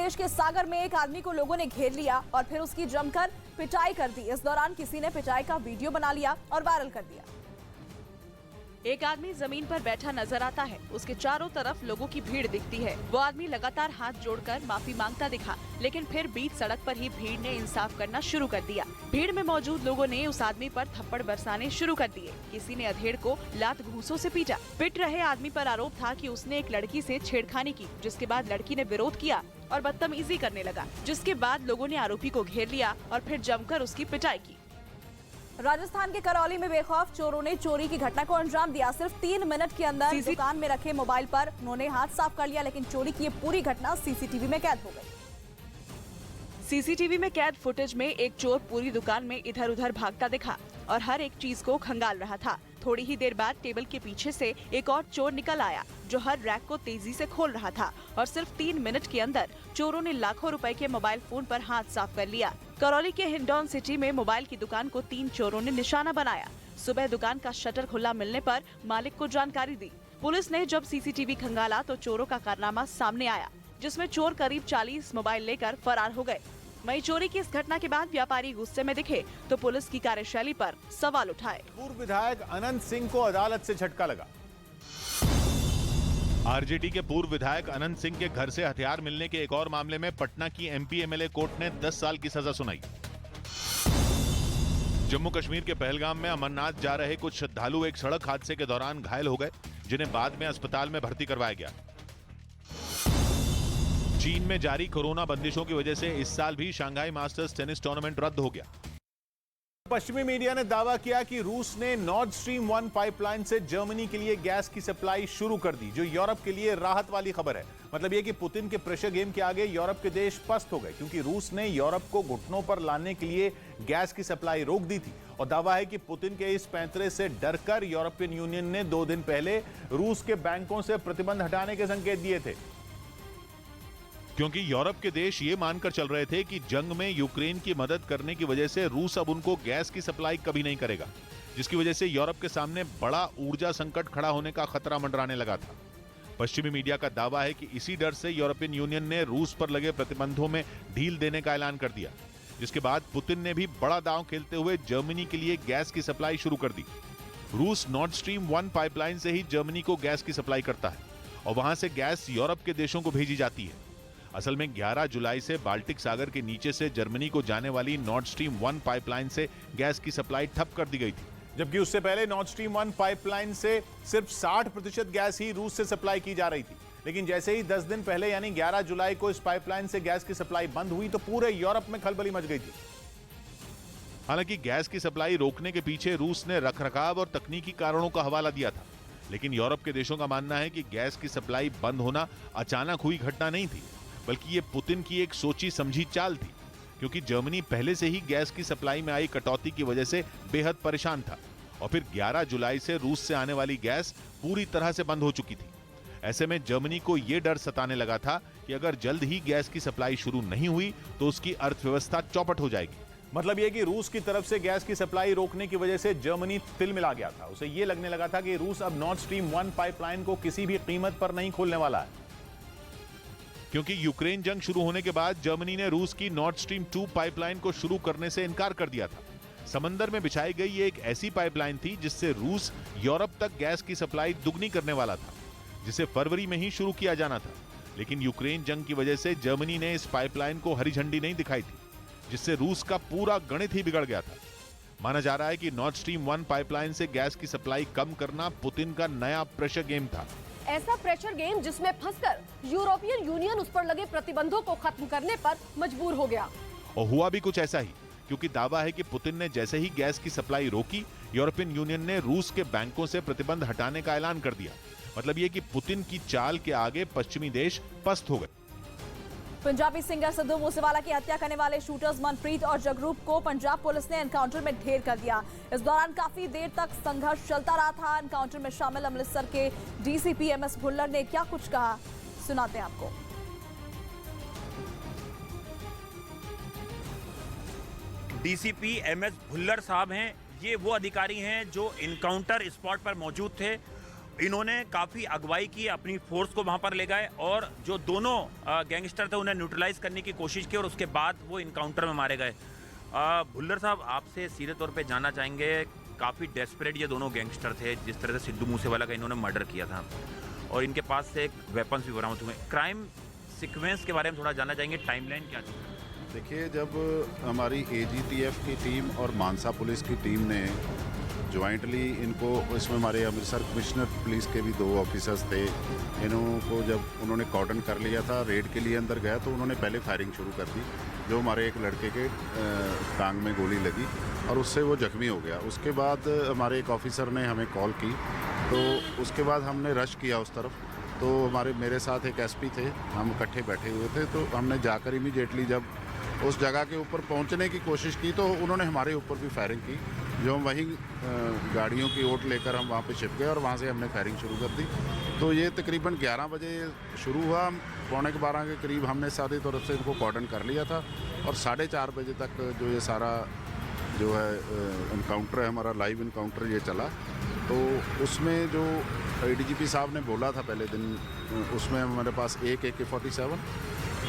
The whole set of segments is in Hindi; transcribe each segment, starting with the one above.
प्रदेश के सागर में एक आदमी को लोगों ने घेर लिया और फिर उसकी जमकर पिटाई कर दी। इस दौरान किसी ने पिटाई का वीडियो बना लिया और वायरल कर दिया। एक आदमी जमीन पर बैठा नजर आता है। उसके चारों तरफ लोगों की भीड़ दिखती है। वो आदमी लगातार हाथ जोड़कर माफी मांगता दिखा, लेकिन फिर बीच सड़क पर ही भीड़ ने इंसाफ करना शुरू कर दिया। भीड़ में मौजूद लोगों ने उस आदमी पर थप्पड़ बरसाने शुरू कर दिए। किसी ने अधेड़ को लात घूंसों से पीटा। पिट रहे आदमी पर आरोप था कि उसने एक लड़की से छेड़खानी की, जिसके बाद लड़की ने विरोध किया और बदतमीजी करने लगा, जिसके बाद लोगों ने आरोपी को घेर लिया और फिर जमकर उसकी पिटाई की। राजस्थान के करौली में बेखौफ चोरों ने चोरी की घटना को अंजाम दिया। सिर्फ 3 मिनट के अंदर दुकान में रखे मोबाइल पर उन्होंने हाथ साफ कर लिया, लेकिन चोरी की ये पूरी घटना सीसीटीवी में कैद हो गई। सीसीटीवी में कैद फुटेज में एक चोर पूरी दुकान में इधर उधर भागता दिखा और हर एक चीज को खंगाल रहा था। थोड़ी ही देर बाद टेबल के पीछे से एक और चोर निकल आया, जो हर रैक को तेजी से खोल रहा था और सिर्फ 3 मिनट के अंदर चोरों ने लाखों रुपए के मोबाइल फोन पर हाथ साफ कर लिया। करौली के हिंडौन सिटी में मोबाइल की दुकान को 3 चोरों ने निशाना बनाया। सुबह दुकान का शटर खुला मिलने पर मालिक को जानकारी दी। पुलिस ने जब सीसीटीवी खंगाला तो चोरों का कारनामा सामने आया, जिसमें चोर करीब 40 मोबाइल लेकर फरार हो गए। वहीं चोरी की इस घटना के बाद व्यापारी गुस्से में दिखे तो पुलिस की कार्यशैली पर सवाल उठाए। पूर्व विधायक अनंत सिंह को अदालत से झटका लगा। आरजेडी के पूर्व विधायक अनंत सिंह के घर से हथियार मिलने के एक और मामले में पटना की एमपी एमएलए कोर्ट ने 10 साल की सजा सुनाई। जम्मू कश्मीर के पहलगाम में अमरनाथ जा रहे कुछ श्रद्धालु एक सड़क हादसे के दौरान घायल हो गए, जिन्हें बाद में अस्पताल में भर्ती करवाया गया। चीन में जारी कोरोना बंदिशों की वजह से इस साल भी शंघाई मास्टर्स टेनिस टूर्नामेंट रद्द हो गया। पश्चिमी मीडिया ने दावा किया कि रूस ने नॉर्ड स्ट्रीम 1 पाइपलाइन से जर्मनी के लिए गैस की सप्लाई शुरू कर दी, जो यूरोप के लिए राहत वाली खबर है। मतलब यह कि पुतिन के प्रेशर गेम के आगे यूरोप के देश पस्त हो गए, क्योंकि रूस ने यूरोप को घुटनों पर लाने के लिए गैस की सप्लाई रोक दी थी। और दावा है कि पुतिन के इस पैंतरे से डरकर यूरोपियन यूनियन ने 2 दिन पहले रूस के बैंकों से प्रतिबंध हटाने के संकेत दिए थे, क्योंकि यूरोप के देश ये मानकर चल रहे थे कि जंग में यूक्रेन की मदद करने की वजह से रूस अब उनको गैस की सप्लाई कभी नहीं करेगा, जिसकी वजह से यूरोप के सामने बड़ा ऊर्जा संकट खड़ा होने का खतरा मंडराने लगा था। पश्चिमी मीडिया का दावा है कि इसी डर से यूरोपियन यूनियन ने रूस पर लगे प्रतिबंधों में ढील देने का ऐलान कर दिया, जिसके बाद पुतिन ने भी बड़ा दांव खेलते हुए जर्मनी के लिए गैस की सप्लाई शुरू कर दी। रूस नॉर्ड स्ट्रीम 1 पाइपलाइन से ही जर्मनी को गैस की सप्लाई करता है और वहां से गैस यूरोप के देशों को भेजी जाती है। असल में 11 जुलाई से बाल्टिक सागर के नीचे से जर्मनी को जाने वाली नॉर्ड स्ट्रीम 1 पाइपलाइन से गैस की सप्लाई ठप कर दी गई थी, जबकि उससे पहले नॉर्ड स्ट्रीम 1 पाइपलाइन से सिर्फ 60% गैस ही रूस से सप्लाई की जा रही थी। लेकिन जैसे ही 10 दिन पहले यानी 11 जुलाई को इस पाइपलाइन से गैस की सप्लाई बंद हुई तो पूरे यूरोप में खलबली मच गई थी। हालांकि गैस की सप्लाई रोकने के पीछे रूस ने रखरखाव और तकनीकी कारणों का हवाला दिया था, लेकिन यूरोप के देशों का मानना है कि गैस की सप्लाई बंद होना अचानक हुई घटना नहीं थी, बल्कि ये पुतिन की एक सोची समझी चाल थी, क्योंकि जर्मनी पहले से ही गैस की सप्लाई में आई कटौती की वजह से बेहद परेशान था और फिर 11 जुलाई से रूस से आने वाली गैस पूरी तरह से बंद हो चुकी थी। ऐसे में जर्मनी को यह डर सताने लगा था कि अगर जल्द ही गैस की सप्लाई शुरू नहीं हुई तो उसकी अर्थव्यवस्था चौपट हो जाएगी। मतलब यह कि रूस की तरफ से गैस की सप्लाई रोकने की वजह से जर्मनी तिलमिला गया था। उसे यह लगने लगा था कि रूस अब नॉर्ड स्ट्रीम 1 पाइपलाइन को किसी भी कीमत पर नहीं खोलने वाला है, क्योंकि यूक्रेन जंग शुरू होने के बाद जर्मनी ने रूस की नॉर्ड स्ट्रीम 2 पाइपलाइन को शुरू करने से इनकार कर दिया था। समंदर में बिछाई गई ये एक ऐसी पाइपलाइन थी जिससे रूस यूरोप तक गैस की सप्लाई दुगनी करने वाला था, जिसे फरवरी में ही शुरू किया जाना था। लेकिन यूक्रेन जंग की वजह से जर्मनी ने इस पाइपलाइन को हरी झंडी नहीं दिखाई थी, जिससे रूस का पूरा गणित ही बिगड़ गया था। माना जा रहा है कि नॉर्ड स्ट्रीम 1 पाइपलाइन से गैस की सप्लाई कम करना पुतिन का नया प्रेशर गेम था। ऐसा प्रेशर गेम जिसमें फंसकर यूरोपियन यूनियन उस पर लगे प्रतिबंधों को खत्म करने पर मजबूर हो गया। और हुआ भी कुछ ऐसा ही, क्योंकि दावा है कि पुतिन ने जैसे ही गैस की सप्लाई रोकी, यूरोपियन यूनियन ने रूस के बैंकों से प्रतिबंध हटाने का ऐलान कर दिया। मतलब ये कि पुतिन की चाल के आगे पश्चिमी देश पस्त हो गए। पंजाबी सिंगर सिद्धू मूसेवाला की हत्या करने वाले शूटर्स मनप्रीत और जगरूप को पंजाब पुलिस ने एनकाउंटर में ढेर कर दिया। इस दौरान काफी देर तक संघर्ष चलता रहा था। एनकाउंटर में शामिल अमृतसर के डीसीपी एमएस भुल्लर ने क्या कुछ कहा, सुनाते हैं आपको। डीसीपी एमएस भुल्लर साहब हैं, ये वो अधिकारी हैं जो इनकाउंटर स्पॉट पर मौजूद थे इन्होंने काफ़ी अगुवाई की, अपनी फोर्स को वहाँ पर ले गए और जो दोनों गैंगस्टर थे उन्हें न्यूट्रलाइज करने की कोशिश की और उसके बाद वो इनकाउंटर में मारे गए। भुल्लर साहब, आपसे सीधे तौर पे जानना चाहेंगे, काफ़ी डेस्परेट ये दोनों गैंगस्टर थे, जिस तरह से सिद्धू मूसेवाला का इन्होंने मर्डर किया था और इनके पास से एक वेपन्स भी बरामद हुए। क्राइम सीक्वेंस के बारे में थोड़ा जानना चाहेंगे, टाइमलाइन क्या थी? देखिए, जब हमारी AGTF की टीम और मानसा पुलिस की टीम ने ज्वाइंटली इनको, इसमें हमारे अमृतसर कमिश्नर पुलिस के भी 2 ऑफिसर्स थे, इनको जब उन्होंने कॉर्डन कर लिया था, रेड के लिए अंदर गया तो उन्होंने पहले फायरिंग शुरू कर दी, जो हमारे एक लड़के के टांग में गोली लगी और उससे वो जख्मी हो गया। उसके बाद हमारे एक ऑफिसर ने हमें कॉल की, तो उसके बाद हमने रश किया उस तरफ। तो मेरे साथ एक SP थे, हम इकट्ठे बैठे हुए थे, तो हमने जाकर इमीडिएटली जब उस जगह के ऊपर पहुंचने की कोशिश की तो उन्होंने हमारे ऊपर भी फायरिंग की, जो हम वहीं गाड़ियों की ओट लेकर हम वहाँ पे छिप गए और वहाँ से हमने फायरिंग शुरू कर दी। तो ये तकरीबन 11 बजे शुरू हुआ, 11:45 के करीब हमने सारी तरफ से इनको कॉर्डन कर लिया था और 4:30 बजे तक जो ये सारा जो है इनकाउंटर है, हमारा लाइव इनकाउंटर ये चला। तो उसमें जो ADGP साहब ने बोला था पहले दिन, उसमें हमारे पास एक AK-47,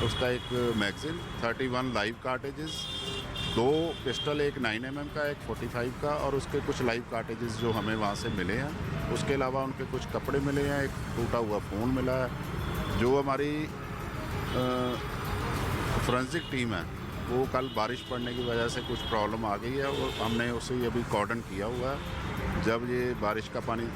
उसका एक मैगजीन, 31 लाइव कार्टेजेस, 2 पिस्टल, एक 9mm का, एक 45 का और उसके कुछ लाइव कार्टेजेस जो हमें वहाँ से मिले हैं। उसके अलावा उनके कुछ कपड़े मिले हैं, एक टूटा हुआ फ़ोन मिला है। जो हमारी फोरेंसिक टीम है वो कल बारिश पड़ने की वजह से कुछ प्रॉब्लम आ गई है और हमने उसे अभी कॉर्डन किया हुआ है। जब ये बारिश का पानी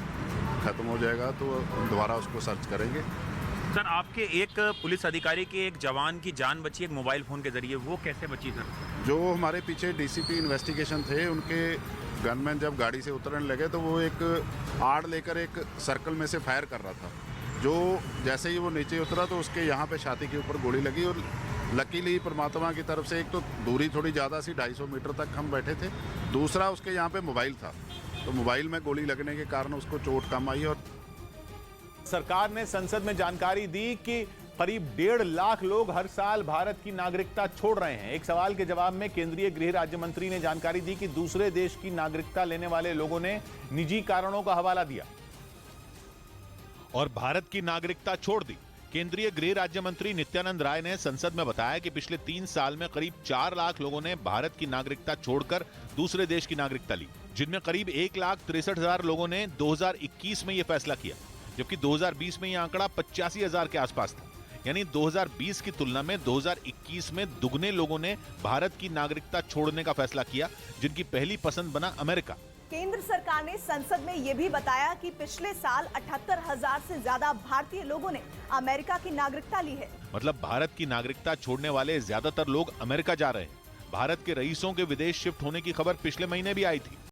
ख़त्म हो जाएगा तो दोबारा उसको सर्च करेंगे। सर, आपके एक पुलिस अधिकारी के एक जवान की जान बची एक मोबाइल फ़ोन के ज़रिए, वो कैसे बची सर? जो हमारे पीछे DCP इन्वेस्टिगेशन थे, उनके गनमैन जब गाड़ी से उतरने लगे तो वो एक आड़ लेकर एक सर्कल में से फायर कर रहा था। जो जैसे ही वो नीचे उतरा तो उसके यहाँ पे छाती के ऊपर गोली लगी और लकीली परमात्मा की तरफ से एक तो दूरी थोड़ी ज़्यादा सी, 250 मीटर तक हम बैठे थे, दूसरा उसके यहाँ पे मोबाइल था, तो मोबाइल में गोली लगने के कारण उसको चोट कम आई। और सरकार ने संसद में जानकारी दी कि करीब 1.5 लाख लोग हर साल भारत की नागरिकता छोड़ रहे हैं। एक सवाल के जवाब में केंद्रीय गृह राज्य मंत्री ने जानकारी दी कि दूसरे देश की नागरिकता लेने वाले लोगों ने निजी कारणों का हवाला दिया और भारत की नागरिकता छोड़ दी। केंद्रीय गृह राज्य मंत्री नित्यानंद राय ने संसद में बताया कि पिछले 3 साल में करीब 4 लाख लोगों ने भारत की नागरिकता छोड़कर दूसरे देश की नागरिकता ली, जिनमें करीब 1,63,000 लोगों ने 2021 में यह फैसला किया, जबकि 2020 में यह आंकड़ा 85,000 के आसपास था। यानी 2020 की तुलना में 2021 में दुगने लोगों ने भारत की नागरिकता छोड़ने का फैसला किया, जिनकी पहली पसंद बना अमेरिका। केंद्र सरकार ने संसद में यह भी बताया कि पिछले साल 78,000 से ज्यादा भारतीय लोगों ने अमेरिका की नागरिकता ली है। मतलब भारत की नागरिकता छोड़ने वाले ज्यादातर लोग अमेरिका जा रहे हैं। भारत के रईसों के विदेश शिफ्ट होने की खबर पिछले महीने भी आई थी।